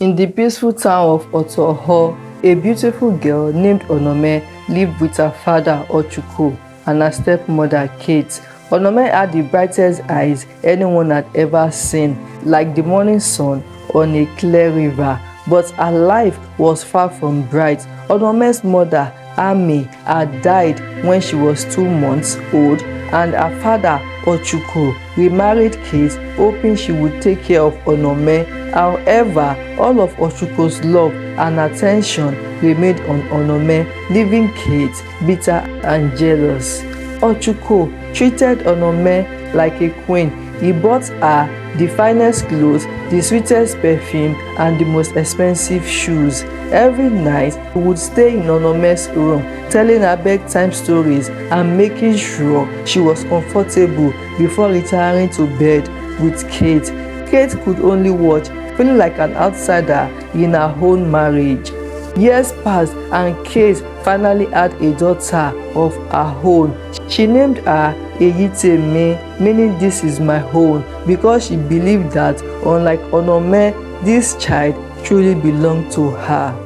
In the peaceful town of Otoho, a beautiful girl named Onome lived with her father Ochuko and her stepmother Kate. Onome had the brightest eyes anyone had ever seen, like the morning sun on a clear river, but her life was far from bright. Onome's mother, Ami, had died when she was 2 months old, and her father, Ochuko, remarried Kate, hoping she would take care of Onome. However, all of Ochuko's love and attention remained on Onome, leaving Kate bitter and jealous. Ochuko treated Onome like a queen. He bought her the finest clothes, the sweetest perfume, and the most expensive shoes. Every night, he would stay in Onome's room, telling her bedtime stories and making sure she was comfortable before retiring to bed with Kate. Kate could only watch, feeling like an outsider in her own marriage. Years passed and Kate finally had a daughter of her own. She named her Eyitemi, meaning this is my own, because she believed that, unlike Onome, this child truly belonged to her.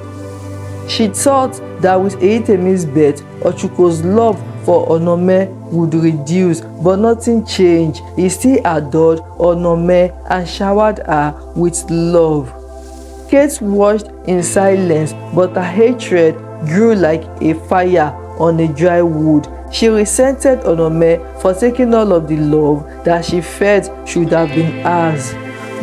She thought that with Eyitemi's birth, Ochuko's love for Onome would reduce, but nothing changed. He still adored Onome and showered her with love. Kate watched in silence, but her hatred grew like a fire on a dry wood. She resented Onome for taking all of the love that she felt should have been hers.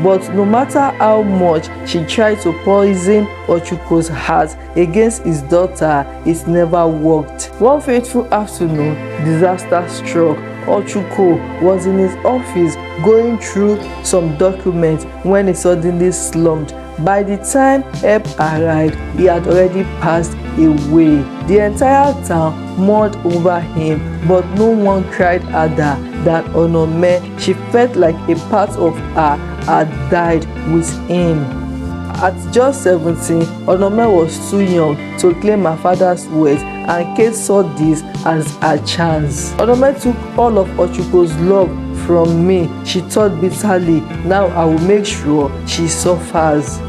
But no matter how much she tried to poison Ochuko's heart against his daughter, it never worked. One fateful afternoon, disaster struck. Ochuko was in his office going through some documents when he suddenly slumped. By the time help arrived, he had already passed away. The entire town mourned over him, but no one cried harder than Onome. She felt like a part of her had died with him. At just 17, Onome was too young to claim her father's wealth, and Kate saw this as a chance. Onome took all of Ochuko's love from me, she thought bitterly. Now I will make sure she suffers.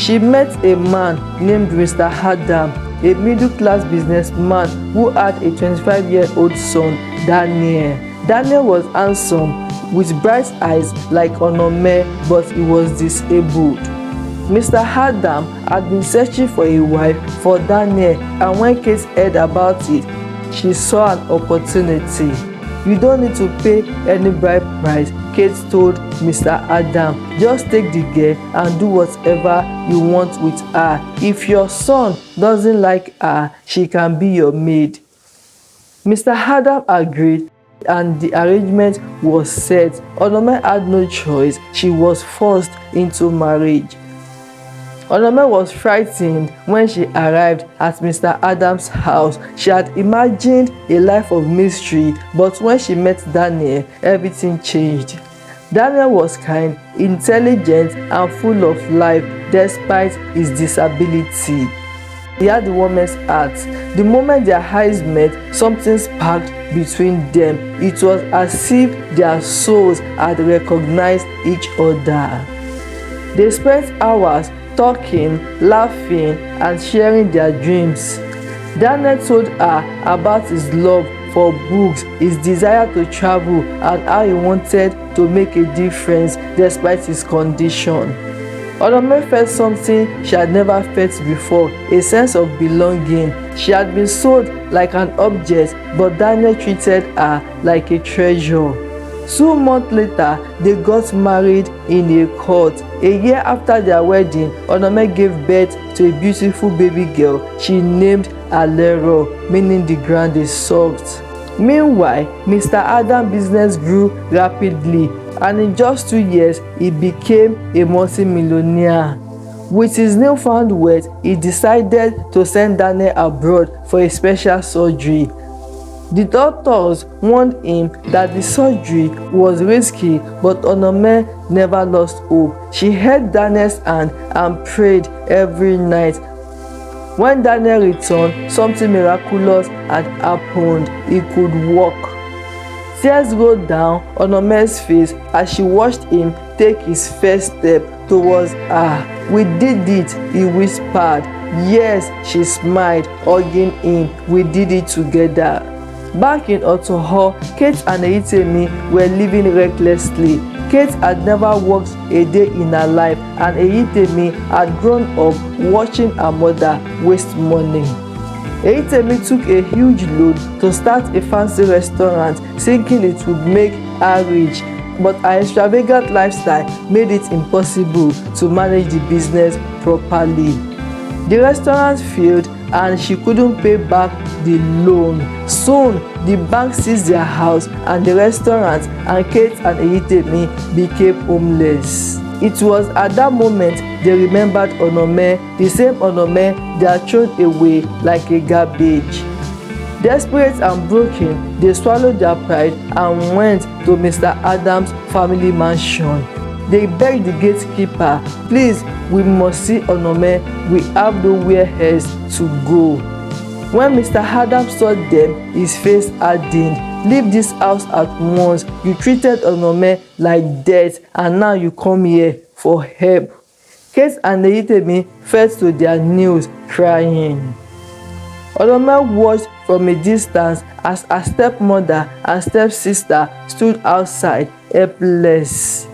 She met a man named Mr. Adam, a middle-class businessman who had a 25-year-old son, Daniel. Daniel was handsome, with bright eyes like Onome, but he was disabled. Mr. Adam had been searching for a wife for Daniel, and when Kate heard about it, she saw an opportunity. You don't need to pay any bride price, Kate told Mr. Adam. Just take the girl and do whatever you want with her. If your son doesn't like her, she can be your maid. Mr. Adam agreed, and the arrangement was set. Onome had no choice. She was forced into marriage. Onome was frightened when she arrived at Mr. Adam's house. She had imagined a life of mystery, but when she met Daniel, everything changed. Daniel was kind, intelligent, and full of life despite his disability. He had the woman's heart. The moment their eyes met, something sparked between them. It was as if their souls had recognized each other. They spent hours talking, laughing, and sharing their dreams. Daniel told her about his love for books, his desire to travel, and how he wanted to make a difference despite his condition. Onome felt something she had never felt before, a sense of belonging. She had been sold like an object, but Daniel treated her like a treasure. 2 months later, they got married in a court. A year after their wedding, Onome gave birth to a beautiful baby girl she named Alero, meaning the ground is soft. Meanwhile, Mr. Adam's business grew rapidly, and in just 2 years, he became a multi-millionaire. With his newfound wealth, he decided to send Daniel abroad for a special surgery. The doctors warned him that the surgery was risky, but Onome never lost hope. She held Daniel's hand and prayed every night. When Daniel returned, something miraculous had happened. He could walk. Tears rolled down Onome's face as she watched him take his first step towards her. "We did it," he whispered. "Yes," she smiled, hugging him. "We did it together." Back in Otoho, Kate and Eyitemi were living recklessly. Kate had never worked a day in her life, and Eyitemi had grown up watching her mother waste money. Eyitemi took a huge loan to start a fancy restaurant, thinking it would make her rich, but her extravagant lifestyle made it impossible to manage the business properly. The restaurant failed and she couldn't pay back the loan. Soon, the bank seized their house and the restaurant, and Kate and Eyitemi became homeless. It was at that moment they remembered Onome, the same Onome they had thrown away like a garbage. Desperate and broken, they swallowed their pride and went to Mr. Adams' family mansion. They begged the gatekeeper, "Please, we must see Onome. We have nowhere else to go." When Mr. Adams saw them, his face hardened. "Leave this house at once. You treated Onome like death, and now you come here for help." Kate and Eyitemi fell to their knees, crying. Onome watched from a distance as her stepmother and stepsister stood outside, helpless.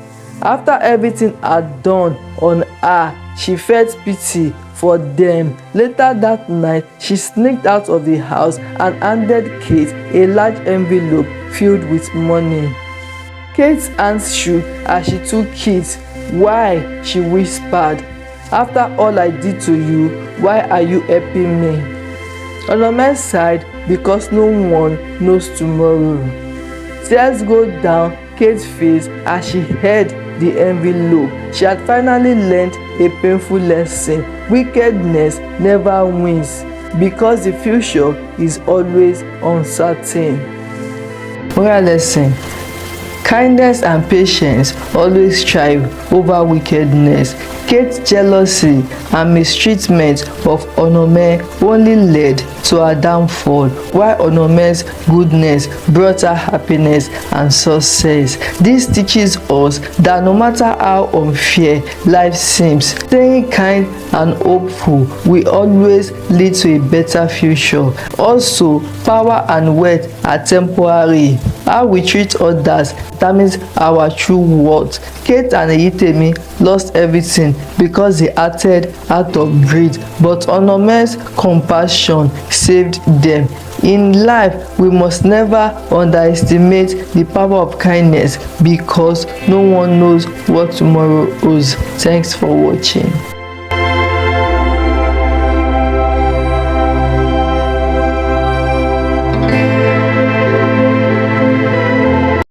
After everything had done on her, she felt pity for them. Later that night, she sneaked out of the house and handed Kate a large envelope filled with money. Kate's hands shook as she took it. "Why?" she whispered. "After all I did to you, why are you helping me?" Onome sighed, because no one knows tomorrow. Tears rolled down Kate's face as she held the envelope. She had finally learned a painful lesson. Wickedness never wins, because the future is always uncertain. Moral lesson: kindness and patience always triumph over wickedness. Kate's jealousy and mistreatment of Onome only led to her downfall, while Onome's goodness brought her happiness and success. This teaches us that no matter how unfair life seems, staying kind and hopeful will always lead to a better future. Also, power and wealth are temporary. How we treat others determines our true worth. Kate and Eyitemi lost everything because they acted out of greed, but Onome's compassion saved them. In life, we must never underestimate the power of kindness, because no one knows what tomorrow holds. Thanks for watching.